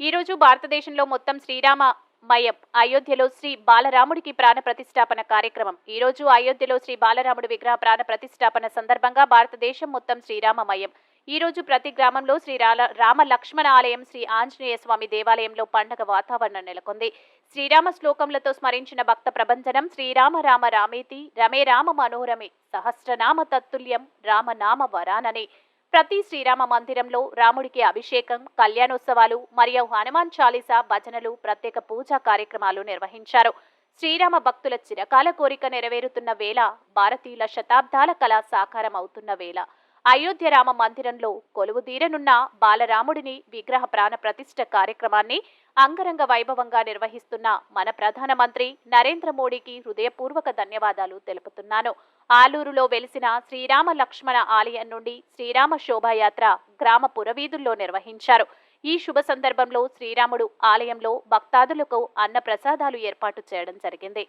ఈరోజు భారతదేశంలో మొత్తం శ్రీరామమయం అయోధ్యలో శ్రీ బాలరాముడికి ప్రాణ ప్రతిష్టాపన కార్యక్రమం. ఈరోజు అయోధ్యలో శ్రీ బాలరాముడి విగ్రహ ప్రాణ ప్రతిష్టాపన సందర్భంగా భారతదేశం మొత్తం శ్రీరామమయం. ఈరోజు ప్రతి గ్రామంలో రామ లక్ష్మణ ఆలయం, శ్రీ ఆంజనేయ స్వామి దేవాలయంలో పండగ వాతావరణం నెలకొంది. శ్రీరామ శ్లోకములతో స్మరించిన భక్త ప్రభంజనం శ్రీరామ రామ రామేతి రమే రామ మనోరమే సహస్రనామ తత్తుల్యం రామనామ వరానని. ప్రతి శ్రీరామ మందిరంలో రాముడికి అభిషేకం, కళ్యాణోత్సవాలు మరియు హనుమాన్ చాలీసా, భజనలు, ప్రత్యేక పూజా కార్యక్రమాలు నిర్వహించారు. శ్రీరామ భక్తుల చిరకాల కోరిక నెరవేరుతున్న వేళ, భారతీయుల శతాబ్దాల కళ సాకారం అవుతున్న వేళ, అయోధ్య రామ మందిరంలో కొలువుదీరనున్న బాలరాముడిని విగ్రహ ప్రాణ ప్రతిష్ఠ కార్యక్రమాన్ని అంగరంగ వైభవంగా నిర్వహిస్తున్న మన ప్రధానమంత్రి నరేంద్ర మోడీకి హృదయపూర్వక ధన్యవాదాలు తెలుపుతున్నాను. ఆలూరులో వెలిసిన శ్రీరామ లక్ష్మణ ఆలయం నుండి శ్రీరామ శోభాయాత్ర గ్రామ పురవీధుల్లో నిర్వహించారు. ఈ శుభ సందర్భంలో శ్రీరాముడు ఆలయంలో భక్తాదులకు అన్న ప్రసాదాలు ఏర్పాటు చేయడం జరిగింది.